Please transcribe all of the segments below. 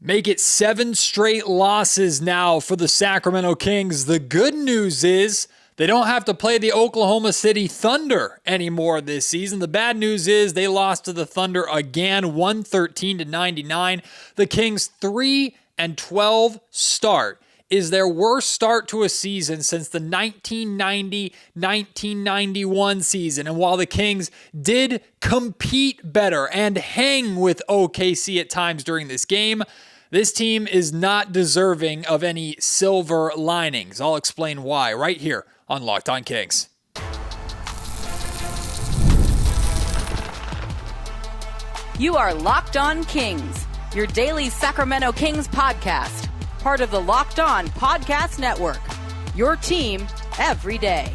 Make it 7 straight losses now for the Sacramento Kings. The good news is they don't have to play the Oklahoma City Thunder anymore this season. The bad news is they lost to the Thunder again, 113-99. The Kings' 3-12 start is their worst start to a season since the 1990-1991 season. And while the Kings did compete better and hang with OKC at times during this game, this team is not deserving of any silver linings. I'll explain why right here on Locked On Kings. You are Locked On Kings, your daily Sacramento Kings podcast, part of the Locked On Podcast Network, your team every day.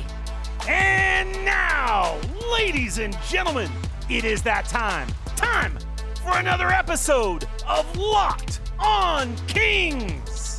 And now, ladies and gentlemen, it is that time for another episode of Locked On Kings.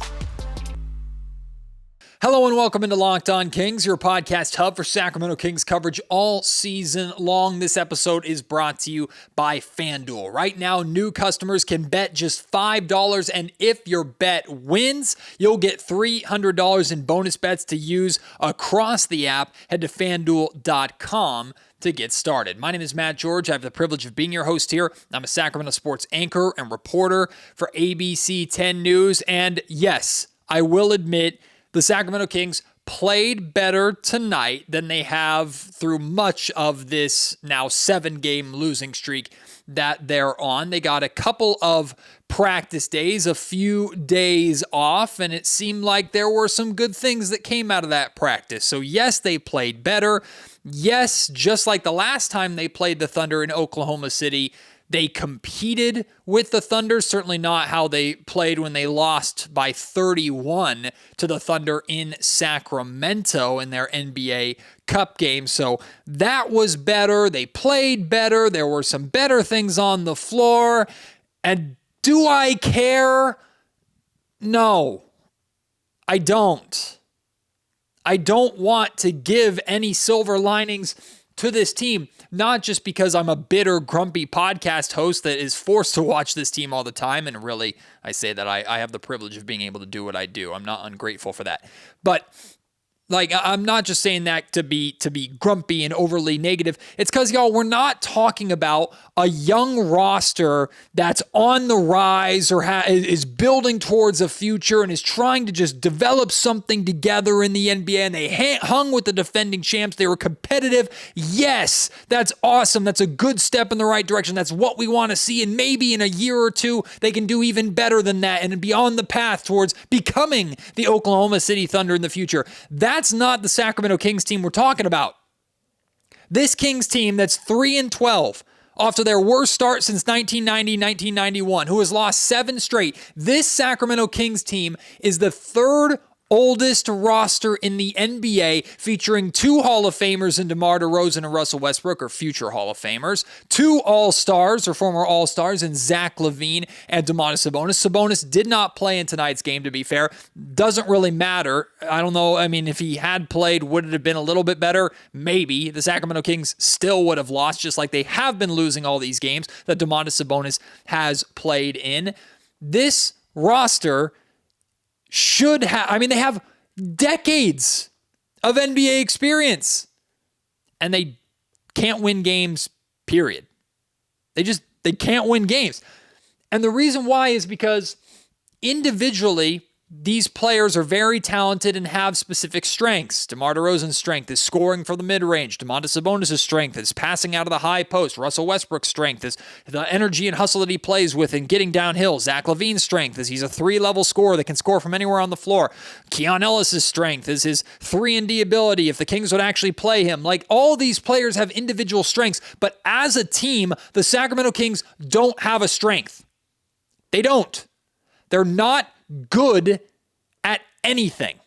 Hello and welcome into Locked On Kings, your podcast hub for Sacramento Kings coverage all season long. This episode is brought to you by FanDuel. Right now, new customers can bet just $5, and if your bet wins, you'll get $300 in bonus bets to use across the app. Head to FanDuel.com to get started. My name is Matt George. I have the privilege of being your host here. I'm a Sacramento sports anchor and reporter for ABC 10 News, and yes, I will admit, the Sacramento Kings played better tonight than they have through much of this now 7-game losing streak that they're on. They got a couple of practice days, a few days off, and it seemed like there were some good things that came out of that practice. So yes, they played better. Yes, just like the last time they played the Thunder in Oklahoma City, they competed with the Thunder, certainly not how they played when they lost by 31 to the Thunder in Sacramento in their NBA Cup game. So that was better. They played better. There were some better things on the floor. And do I care? No, I don't. I don't want to give any silver linings to this team, not just because I'm a bitter, grumpy podcast host that is forced to watch this team all the time. And really, I say that I have the privilege of being able to do what I do. I'm not ungrateful for that. But I'm not just saying that to be grumpy and overly negative. It's because, y'all, we're not talking about a young roster that's on the rise or is building towards a future and is trying to just develop something together in the NBA. And they hung with the defending champs. They were competitive. Yes, that's awesome. That's a good step in the right direction. That's what we want to see. And maybe in a year or two, they can do even better than that and be on the path towards becoming the Oklahoma City Thunder in the future. That's not the Sacramento Kings team we're talking about. This Kings team that's 3-12 off to their worst start since 1990-1991, who has lost 7 straight. This Sacramento Kings team is the third oldest roster in the NBA, featuring 2 Hall of Famers in DeMar DeRozan and Russell Westbrook, or future Hall of Famers, 2 All-Stars or former All-Stars in Zach LaVine and Domantas Sabonis. Sabonis did not play in tonight's game, to be fair. Doesn't really matter. I don't know. I mean, if he had played, would it have been a little bit better? Maybe. The Sacramento Kings still would have lost, just like they have been losing all these games that Domantas Sabonis has played in. This roster should have, they have decades of NBA experience and they can't win games, period. They can't win games. And the reason why is because individually, these players are very talented and have specific strengths. DeMar DeRozan's strength is scoring from the mid-range. Domantas Sabonis' strength is passing out of the high post. Russell Westbrook's strength is the energy and hustle that he plays with and getting downhill. Zach LaVine's strength is he's a 3-level scorer that can score from anywhere on the floor. Keon Ellis' strength is his 3-and-D ability if the Kings would actually play him. Like, all these players have individual strengths, but as a team, the Sacramento Kings don't have a strength. They don't. They're not good at anything.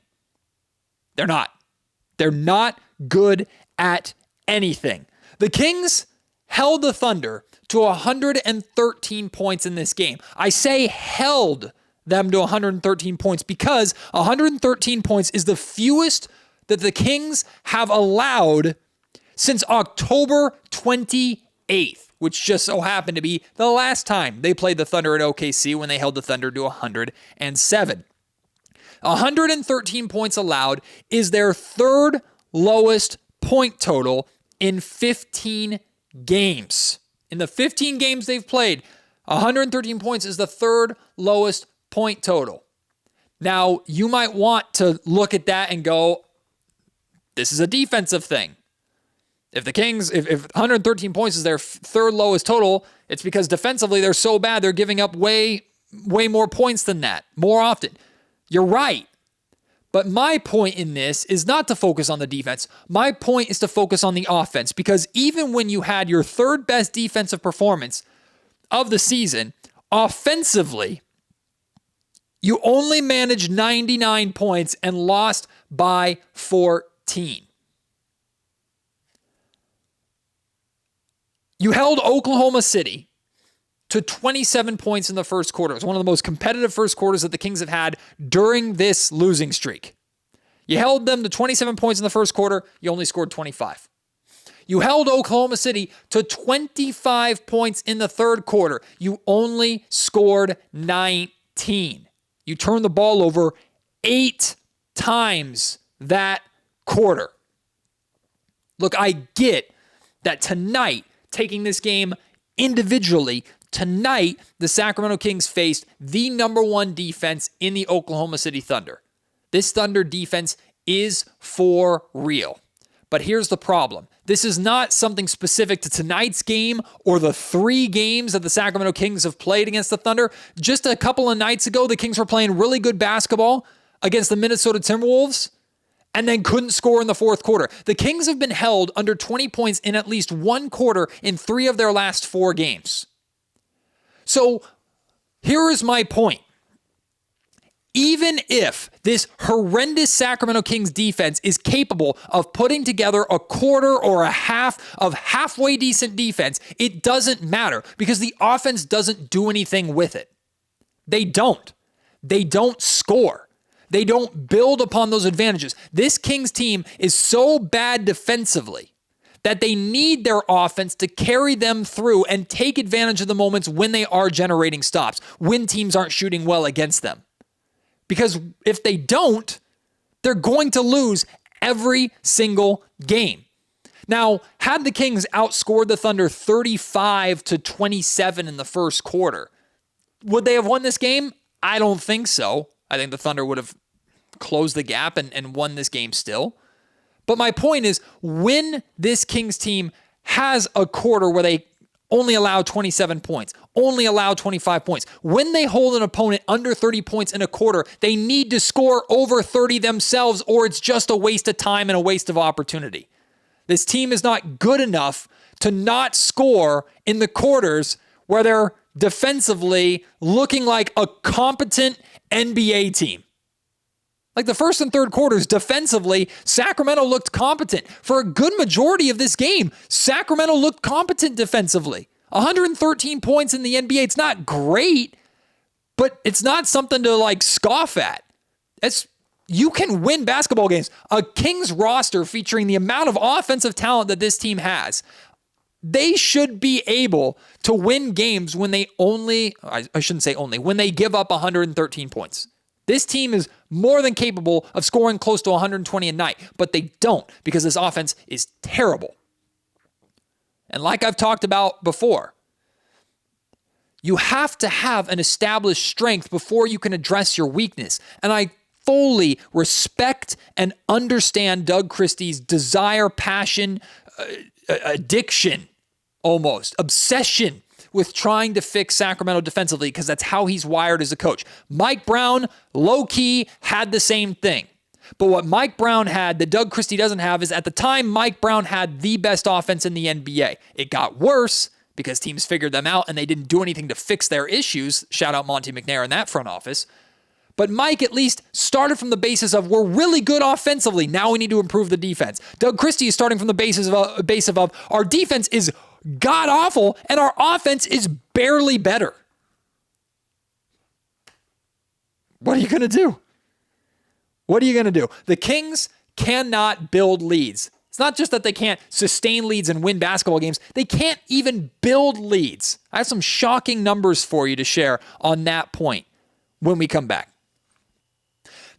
They're not. They're not good at anything. The Kings held the Thunder to 113 points in this game. I say held them to 113 points because 113 points is the fewest that the Kings have allowed since October 28th, which just so happened to be the last time they played the Thunder at OKC when they held the Thunder to 107. 113 points allowed is their third lowest point total in 15 games. In the 15 games they've played, 113 points is the third lowest point total. Now, you might want to look at that and go, this is a defensive thing. If the Kings, if 113 points is their third lowest total, it's because defensively they're so bad they're giving up way more points than that, more often. You're right. But my point in this is not to focus on the defense. My point is to focus on the offense, because even when you had your third best defensive performance of the season, offensively, you only managed 99 points and lost by 14. You held Oklahoma City to 27 points in the first quarter. It was one of the most competitive first quarters that the Kings have had during this losing streak. You held them to 27 points in the first quarter. You only scored 25. You held Oklahoma City to 25 points in the third quarter. You only scored 19. You turned the ball over 8 times that quarter. Look, I get that tonight, taking this game individually, tonight, the Sacramento Kings faced the number one defense in the Oklahoma City Thunder. This Thunder defense is for real. But here's the problem. This is not something specific to tonight's game or the 3 games that the Sacramento Kings have played against the Thunder. Just a couple of nights ago, the Kings were playing really good basketball against the Minnesota Timberwolves and then couldn't score in the fourth quarter. The Kings have been held under 20 points in at least one quarter in 3 of their last 4 games. So here is my point. Even if this horrendous Sacramento Kings defense is capable of putting together a quarter or a half of halfway decent defense, it doesn't matter because the offense doesn't do anything with it. They don't. They don't score. They don't build upon those advantages. This Kings team is so bad defensively that they need their offense to carry them through and take advantage of the moments when they are generating stops, when teams aren't shooting well against them. Because if they don't, they're going to lose every single game. Now, had the Kings outscored the Thunder 35-27 in the first quarter, would they have won this game? I don't think so. I think the Thunder would have closed the gap and won this game still. But my point is, when this Kings team has a quarter where they only allow 27 points, only allow 25 points. When they hold an opponent under 30 points in a quarter, they need to score over 30 themselves, or it's just a waste of time and a waste of opportunity. This team is not good enough to not score in the quarters where they're defensively looking like a competent NBA team. Like the first and third quarters, defensively, Sacramento looked competent. For a good majority of this game, Sacramento looked competent defensively. 113 points in the NBA. It's not great, but it's not something to like scoff at. You can win basketball games. A Kings roster featuring the amount of offensive talent that this team has, they should be able to win games when they when they give up 113 points. This team is more than capable of scoring close to 120 a night, but they don't because this offense is terrible. And like I've talked about before, you have to have an established strength before you can address your weakness. And I fully respect and understand Doug Christie's desire, passion, addiction, almost obsession with trying to fix Sacramento defensively because that's how he's wired as a coach. Mike Brown, low-key, had the same thing. But what Mike Brown had that Doug Christie doesn't have is at the time, Mike Brown had the best offense in the NBA. It got worse because teams figured them out and they didn't do anything to fix their issues. Shout out Monty McNair in that front office. But Mike at least started from the basis of we're really good offensively. Now we need to improve the defense. Doug Christie is starting from the base of our defense is god-awful, and our offense is barely better. What are you going to do? What are you going to do? The Kings cannot build leads. It's not just that they can't sustain leads and win basketball games. They can't even build leads. I have some shocking numbers for you to share on that point when we come back.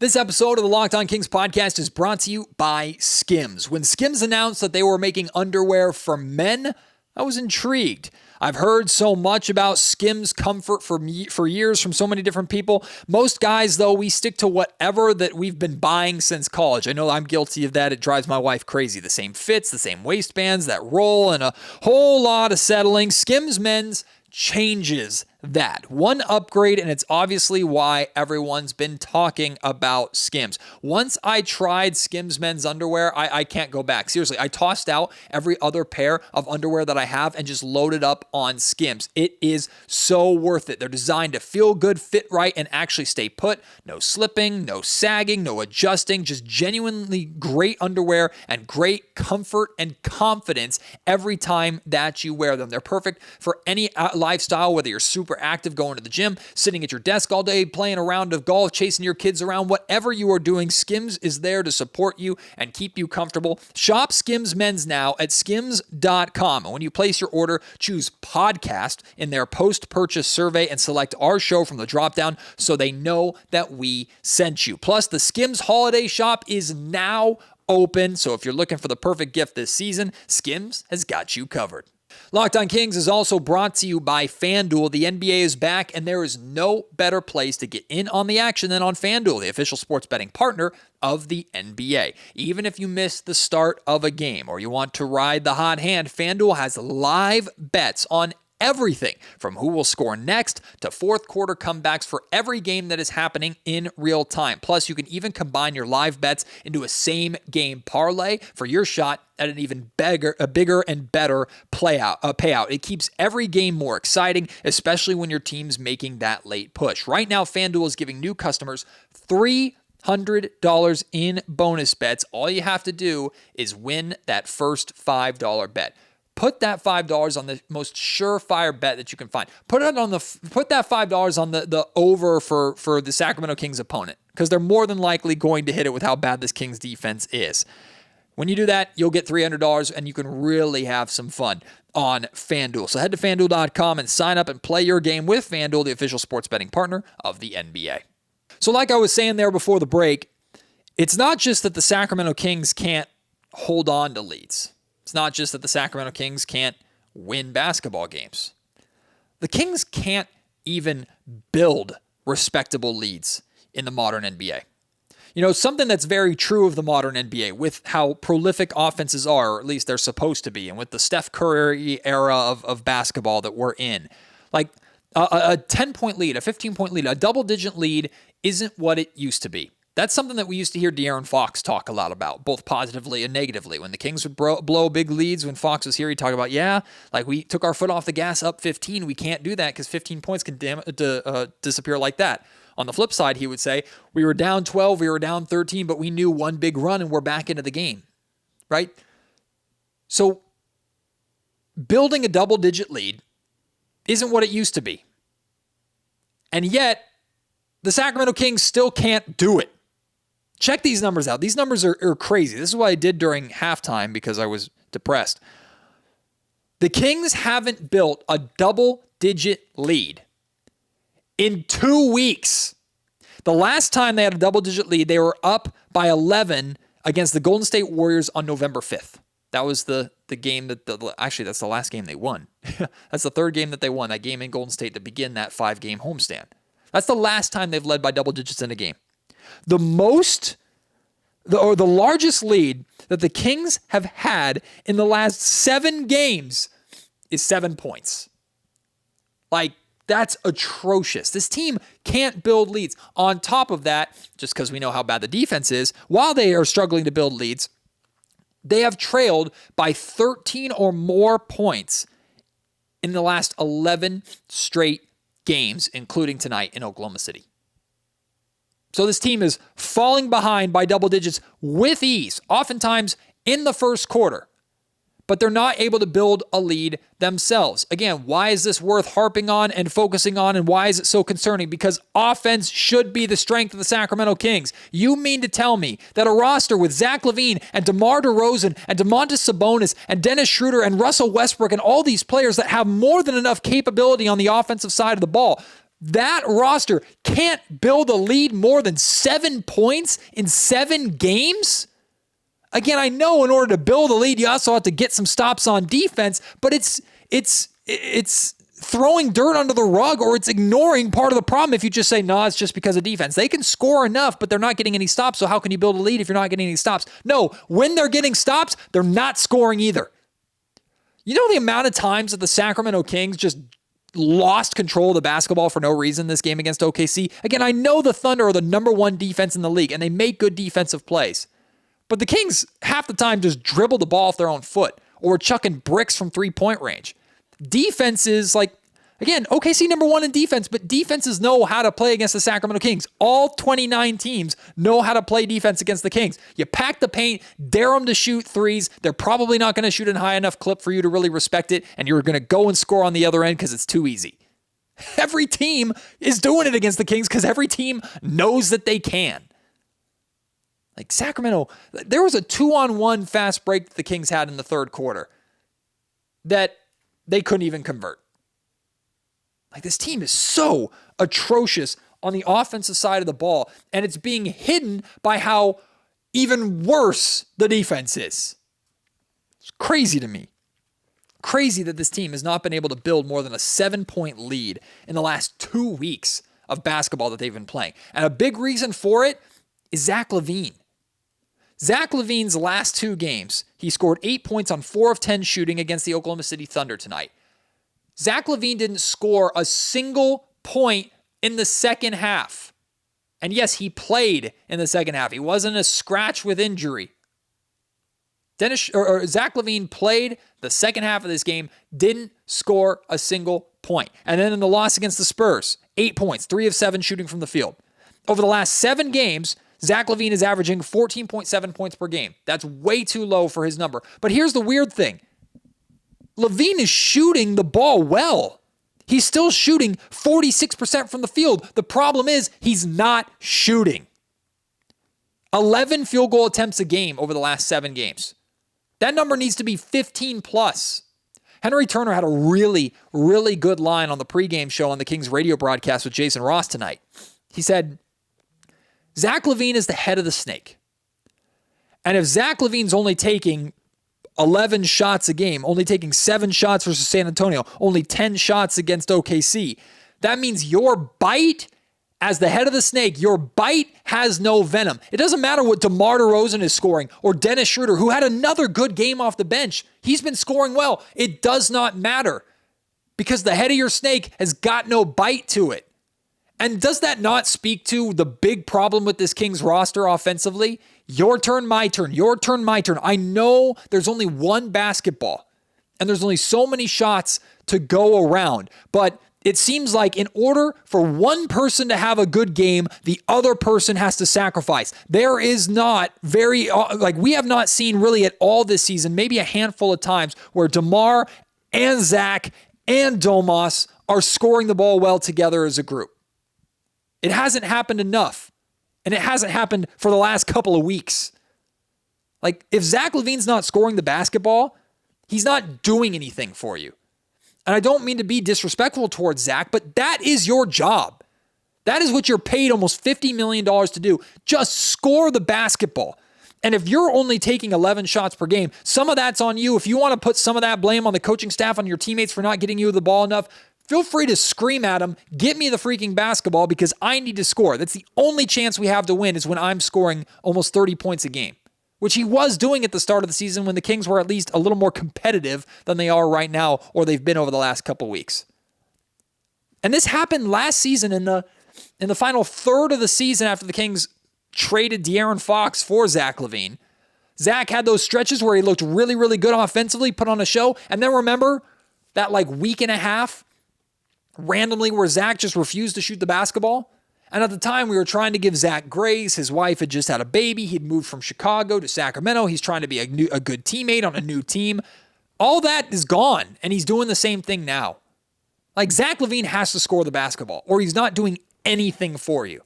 This episode of the Locked On Kings podcast is brought to you by Skims. When Skims announced that they were making underwear for men, I was intrigued. I've heard so much about Skims comfort for years from so many different people. Most guys, though, we stick to whatever that we've been buying since college. I know I'm guilty of that. It drives my wife crazy. The same fits, the same waistbands, that roll, and a whole lot of settling. Skims Men's changes that. One upgrade, and it's obviously why everyone's been talking about Skims. Once I tried Skims Men's underwear, I can't go back. Seriously, I tossed out every other pair of underwear that I have and just loaded up on Skims. It is so worth it. They're designed to feel good, fit right, and actually stay put. No slipping, no sagging, no adjusting, just genuinely great underwear and great comfort and confidence every time that you wear them. They're perfect for any lifestyle, whether you're super active, going to the gym, sitting at your desk all day, playing a round of golf, chasing your kids around, whatever you are doing, Skims is there to support you and keep you comfortable. Shop Skims Men's now at skims.com. And when you place your order, choose podcast in their post-purchase survey and select our show from the dropdown so they know that we sent you. Plus, the Skims holiday shop is now open. So if you're looking for the perfect gift this season, Skims has got you covered. Locked On Kings is also brought to you by FanDuel. The NBA is back, and there is no better place to get in on the action than on FanDuel, the official sports betting partner of the NBA. Even if you miss the start of a game or you want to ride the hot hand, FanDuel has live bets on everything from who will score next to fourth quarter comebacks for every game that is happening in real time. Plus, you can even combine your live bets into a same game parlay for your shot at an even bigger and better payout. It keeps every game more exciting, especially when your team's making that late push. Right now, FanDuel is giving new customers $300 in bonus bets. All you have to do is win that first $5 bet. Put that $5 on the most surefire bet that you can find. Put that $5 on the over for the Sacramento Kings opponent, because they're more than likely going to hit it with how bad this Kings defense is. When you do that, you'll get $300 and you can really have some fun on FanDuel. So head to FanDuel.com and sign up and play your game with FanDuel, the official sports betting partner of the NBA. So like I was saying there before the break, it's not just that the Sacramento Kings can't hold on to leads. It's not just that the Sacramento Kings can't win basketball games. The Kings can't even build respectable leads in the modern NBA. You know, something that's very true of the modern NBA with how prolific offenses are, or at least they're supposed to be, and with the Steph Curry era of basketball that we're in. Like a 10-point lead, a 15-point lead, a double-digit lead isn't what it used to be. That's something that we used to hear De'Aaron Fox talk a lot about, both positively and negatively. When the Kings would blow big leads, when Fox was here, he'd talk about, like we took our foot off the gas up 15. We can't do that because 15 points can disappear like that. On the flip side, he would say, we were down 12, we were down 13, but we knew one big run and we're back into the game, right? So building a double-digit lead isn't what it used to be. And yet, the Sacramento Kings still can't do it. Check these numbers out. These numbers are crazy. This is what I did during halftime because I was depressed. The Kings haven't built a double-digit lead in 2 weeks. The last time they had a double-digit lead, they were up by 11 against the Golden State Warriors on November 5th. That was the game actually, that's the last game they won. That's the third game that they won, that game in Golden State to begin that 5-game homestand. That's the last time they've led by double digits in a game. The largest lead that the Kings have had in the last 7 games is 7 points. Like, that's atrocious. This team can't build leads. On top of that, just because we know how bad the defense is, while they are struggling to build leads, they have trailed by 13 or more points in the last 11 straight games, including tonight in Oklahoma City. So this team is falling behind by double digits with ease, oftentimes in the first quarter. but they're not able to build a lead themselves. Again, why is this worth harping on and focusing on, and why is it so concerning? Because offense should be the strength of the Sacramento Kings. You mean to tell me that a roster with Zach LaVine and DeMar DeRozan and Domantas Sabonis and Dennis Schroeder and Russell Westbrook and all these players that have more than enough capability on the offensive side of the ball, that roster can't build a lead more than 7 points in 7 games? Again, I know in order to build a lead, you also have to get some stops on defense, but it's throwing dirt under the rug, or it's ignoring part of the problem if you just say, no, it's just because of defense. They can score enough, but they're not getting any stops, so how can you build a lead if you're not getting any stops? No, when they're getting stops, they're not scoring either. You know the amount of times that the Sacramento Kings just lost control of the basketball for no reason this game against OKC? Again, I know the Thunder are the number 1 defense in the league, and they make good defensive plays. But the Kings, half the time, just dribble the ball off their own foot or chucking bricks from 3-point range. Defenses, like, again, OKC number 1 in defense, but defenses know how to play against the Sacramento Kings. All 29 teams know how to play defense against the Kings. You pack the paint, dare them to shoot threes. They're probably not going to shoot a high enough clip for you to really respect it, and you're going to go and score on the other end because it's too easy. Every team is doing it against the Kings because every team knows that they can. Like Sacramento, there was a 2-on-1 fast break that the Kings had in the third quarter that they couldn't even convert. Like, this team is so atrocious on the offensive side of the ball, and it's being hidden by how even worse the defense is. It's crazy to me. Crazy that this team has not been able to build more than a 7-point lead in the last 2 weeks of basketball that they've been playing. And a big reason for it is Zach LaVine. Zach LaVine's last 2 games, he scored 8 points on 4 of 10 shooting against the Oklahoma City Thunder tonight. Zach LaVine didn't score a single point in the second half. And yes, he played in the second half. He wasn't a scratch with injury. Zach LaVine played the second half of this game, didn't score a single point. And then in the loss against the Spurs, 8 points, 3 of 7 shooting from the field. Over the last 7 games, Zach LaVine is averaging 14.7 points per game. That's way too low for his number. But here's the weird thing. LaVine is shooting the ball well. He's still shooting 46% from the field. The problem is he's not shooting. 11 field goal attempts a game over the last 7 games. That number needs to be 15 plus. Henry Turner had a really, really good line on the pregame show on the Kings radio broadcast with Jason Ross tonight. He said, Zach LaVine is the head of the snake. And if Zach LaVine's only taking 11 shots a game, only taking 7 shots versus San Antonio, only 10 shots against OKC, that means your bite as the head of the snake, your bite has no venom. It doesn't matter what DeMar DeRozan is scoring or Dennis Schroeder, who had another good game off the bench. He's been scoring well. It does not matter because the head of your snake has got no bite to it. And does that not speak to the big problem with this Kings roster offensively? Your turn, my turn. Your turn, my turn. I know there's only one basketball and there's only so many shots to go around, but it seems like in order for one person to have a good game, the other person has to sacrifice. There is not we have not seen really at all this season, maybe a handful of times where DeMar and Zach and Domas are scoring the ball well together as a group. It hasn't happened enough. And it hasn't happened for the last couple of weeks. Like, if Zach LaVine's not scoring the basketball, he's not doing anything for you. And I don't mean to be disrespectful towards Zach, but that is your job. That is what you're paid almost $50 million to do. Just score the basketball. And if you're only taking 11 shots per game, some of that's on you. If you want to put some of that blame on the coaching staff, on your teammates for not getting you the ball enough, feel free to scream at them, get me the freaking basketball because I need to score. That's the only chance we have to win is when I'm scoring almost 30 points a game, which he was doing at the start of the season when the Kings were at least a little more competitive than they are right now or they've been over the last couple weeks. And this happened last season in the final third of the season after the Kings traded De'Aaron Fox for Zach LaVine. Zach had those stretches where he looked really, really good offensively, put on a show, and then remember that week and a half randomly where Zach just refused to shoot the basketball. And at the time, we were trying to give Zach grace. His wife had just had a baby. He'd moved from Chicago to Sacramento. He's trying to be a good teammate on a new team. All that is gone, and he's doing the same thing now. Like, Zach LaVine has to score the basketball, or he's not doing anything for you.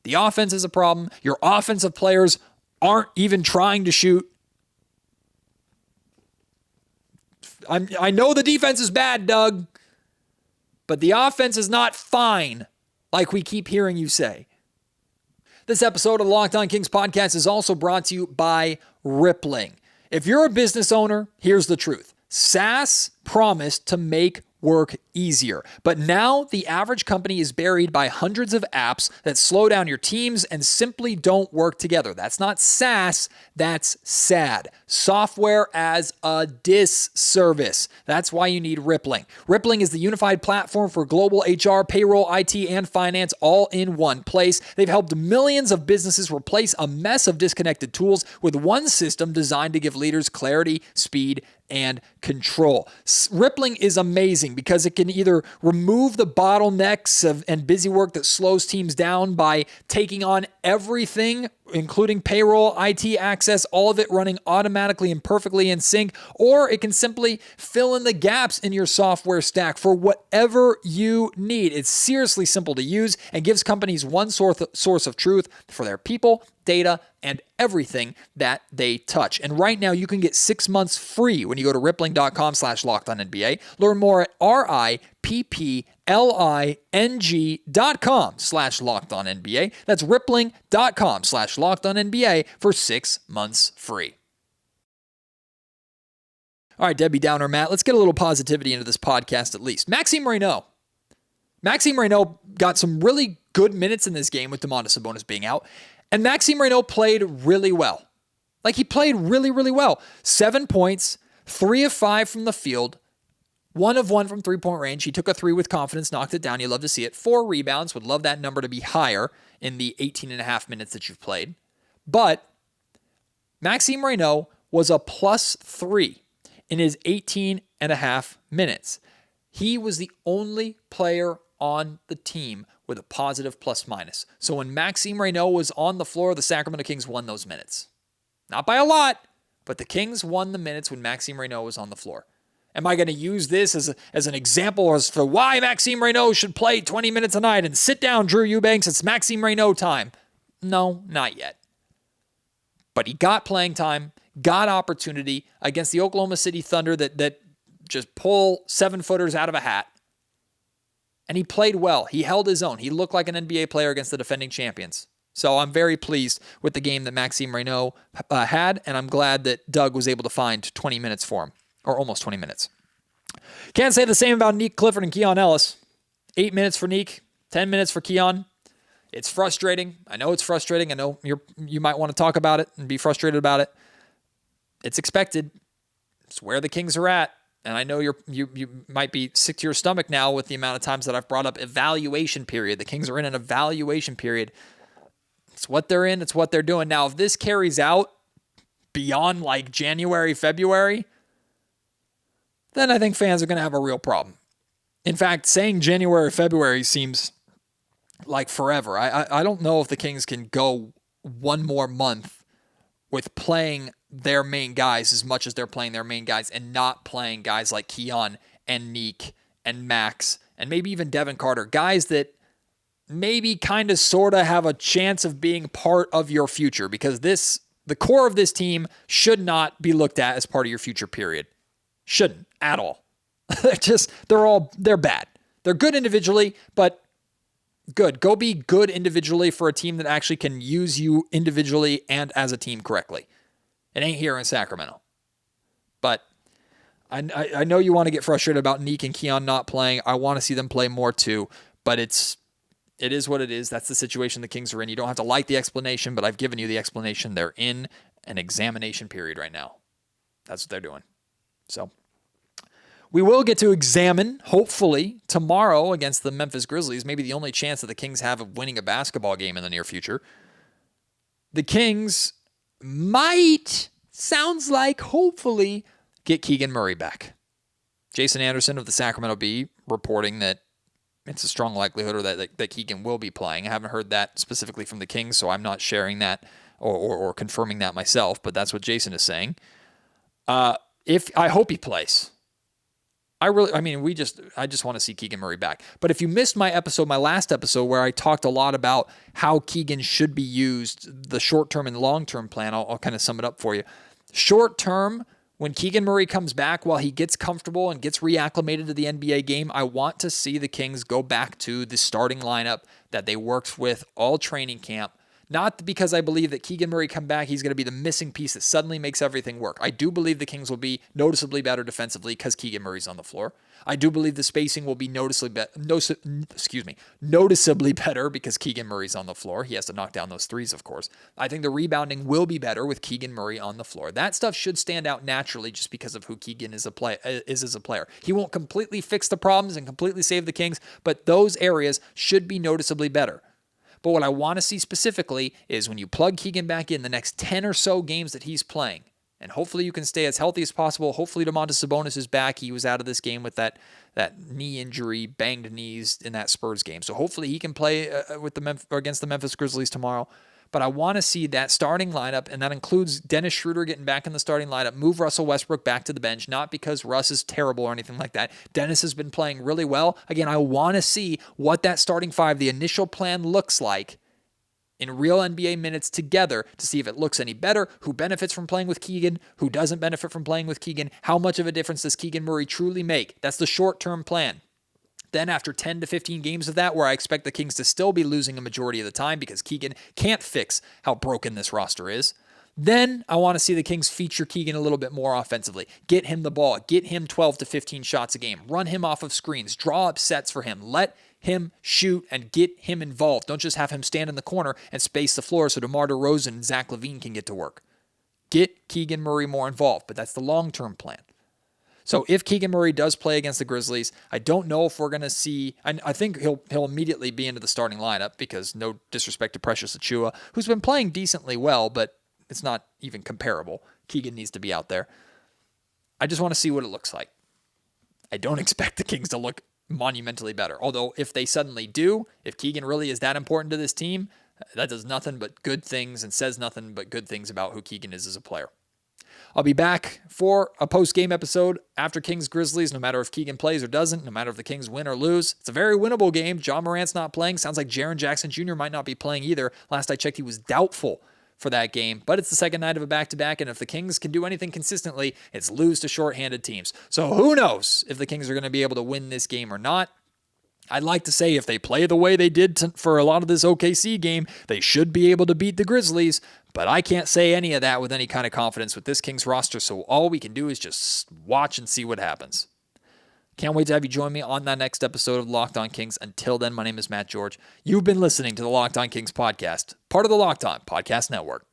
The offense is a problem. Your offensive players aren't even trying to shoot. I know the defense is bad, Doug, but the offense is not fine, like we keep hearing you say. This episode of the Locked On Kings podcast is also brought to you by Rippling. If you're a business owner, here's the truth. SaaS promised to make work easier. But now the average company is buried by hundreds of apps that slow down your teams and simply don't work together. That's not SaaS, that's SAD. Software as a disservice. That's why you need Rippling. Rippling is the unified platform for global HR, payroll, IT, and finance all in one place. They've helped millions of businesses replace a mess of disconnected tools with one system designed to give leaders clarity, speed, and control. Rippling is amazing because it can either remove the bottlenecks and busy work that slows teams down by taking on everything, including payroll, IT access, all of it running automatically and perfectly in sync, or it can simply fill in the gaps in your software stack for whatever you need. It's seriously simple to use and gives companies one source of truth for their people, data, and everything that they touch. And right now you can get 6 months free when you go to rippling.com/lockedonnba. Learn more at rippling.com/lockedonnba. That's rippling.com/lockedonnba for 6 months free. All right, Debbie Downer, Matt, let's get a little positivity into this podcast at least. Maxime Reynaud got some really good minutes in this game with Domantas Sabonis being out. And Maxime Reynaud played really well. Like, he played really, really well. 7 points, 3 of 5 from the field, 1 of 1 from three-point range. He took a 3 with confidence, knocked it down. You love to see it. 4 rebounds. Would love that number to be higher in the 18 and a half minutes that you've played. But Maxime Reynaud was a +3 in his 18 and a half minutes. He was the only player on the team with a positive plus-minus. So when Maxime Reynaud was on the floor, the Sacramento Kings won those minutes. Not by a lot, but the Kings won the minutes when Maxime Reynaud was on the floor. Am I going to use this as an example as for why Maxime Reynaud should play 20 minutes a night and sit down, Drew Eubanks, it's Maxime Reynaud time? No, not yet. But he got playing time, got opportunity against the Oklahoma City Thunder that just pull 7-footers out of a hat. And he played well. He held his own. He looked like an NBA player against the defending champions. So I'm very pleased with the game that Maxime Reynaud had, and I'm glad that Doug was able to find 20 minutes for him, or almost 20 minutes. Can't say the same about Nick Clifford and Keon Ellis. 8 minutes for Nick, 10 minutes for Keon. It's frustrating. I know it's frustrating. I know you might want to talk about it and be frustrated about it. It's expected. It's where the Kings are at. And I know you might be sick to your stomach now with the amount of times that I've brought up evaluation period. The Kings are in an evaluation period. It's what they're in. It's what they're doing. Now, if this carries out beyond like January, February, then I think fans are going to have a real problem. In fact, saying January, February seems like forever. I don't know if the Kings can go one more month with playing their main guys as much as they're playing their main guys and not playing guys like Keon and Neek and Max and maybe even Devin Carter, guys that maybe kind of sort of have a chance of being part of your future, because the core of this team should not be looked at as part of your future, period. Shouldn't at all. They're bad. They're good individually, but good. Go be good individually for a team that actually can use you individually and as a team correctly. It ain't here in Sacramento. But I know you want to get frustrated about Neek and Keon not playing. I want to see them play more too. But it is what it is. That's the situation the Kings are in. You don't have to like the explanation, but I've given you the explanation. They're in an examination period right now. That's what they're doing. So we will get to examine, hopefully, tomorrow against the Memphis Grizzlies, maybe the only chance that the Kings have of winning a basketball game in the near future. The Kings might, sounds like, hopefully, get Keegan Murray back. Jason Anderson of the Sacramento Bee reporting that it's a strong likelihood or that Keegan will be playing. I haven't heard that specifically from the Kings, so I'm not sharing that or confirming that myself, but that's what Jason is saying. If I hope he plays. I just want to see Keegan Murray back. But if you missed my last episode where I talked a lot about how Keegan should be used, the short-term and long-term plan, I'll kind of sum it up for you. Short-term, when Keegan Murray comes back, while he gets comfortable and gets reacclimated to the NBA game, I want to see the Kings go back to the starting lineup that they worked with all training camp. Not because I believe that Keegan Murray come back, he's going to be the missing piece that suddenly makes everything work. I do believe the Kings will be noticeably better defensively because Keegan Murray's on the floor. I do believe the spacing will be noticeably better because Keegan Murray's on the floor. He has to knock down those threes, of course. I think the rebounding will be better with Keegan Murray on the floor. That stuff should stand out naturally just because of who Keegan is as a player. He won't completely fix the problems and completely save the Kings, but those areas should be noticeably better. But what I want to see specifically is when you plug Keegan back in the next 10 or so games that he's playing, and hopefully you can stay as healthy as possible. Hopefully Domantas Sabonis is back. He was out of this game with that knee injury, banged knees in that Spurs game. So hopefully he can play against the Memphis Grizzlies tomorrow. But I want to see that starting lineup, and that includes Dennis Schroeder getting back in the starting lineup, move Russell Westbrook back to the bench, not because Russ is terrible or anything like that. Dennis has been playing really well. Again, I want to see what that starting five, the initial plan, looks like in real NBA minutes together to see if it looks any better, who benefits from playing with Keegan, who doesn't benefit from playing with Keegan, how much of a difference does Keegan Murray truly make. That's the short-term plan. Then after 10 to 15 games of that, where I expect the Kings to still be losing a majority of the time because Keegan can't fix how broken this roster is, then I want to see the Kings feature Keegan a little bit more offensively. Get him the ball. Get him 12 to 15 shots a game. Run him off of screens. Draw up sets for him. Let him shoot and get him involved. Don't just have him stand in the corner and space the floor so DeMar DeRozan and Zach LaVine can get to work. Get Keegan Murray more involved, but that's the long-term plan. So if Keegan Murray does play against the Grizzlies, I don't know if we're going to see, I think he'll immediately be into the starting lineup because no disrespect to Precious Achiuwa, who's been playing decently well, but it's not even comparable. Keegan needs to be out there. I just want to see what it looks like. I don't expect the Kings to look monumentally better. Although if they suddenly do, if Keegan really is that important to this team, that does nothing but good things and says nothing but good things about who Keegan is as a player. I'll be back for a post-game episode after Kings-Grizzlies, no matter if Keegan plays or doesn't, no matter if the Kings win or lose. It's a very winnable game. John Morant's not playing. Sounds like Jaren Jackson Jr. might not be playing either. Last I checked, he was doubtful for that game, but it's the second night of a back-to-back, and if the Kings can do anything consistently, it's lose to shorthanded teams. So who knows if the Kings are going to be able to win this game or not. I'd like to say if they play the way they did for a lot of this OKC game, they should be able to beat the Grizzlies, but I can't say any of that with any kind of confidence with this Kings roster, so all we can do is just watch and see what happens. Can't wait to have you join me on that next episode of Locked On Kings. Until then, my name is Matt George. You've been listening to the Locked On Kings podcast, part of the Locked On Podcast Network.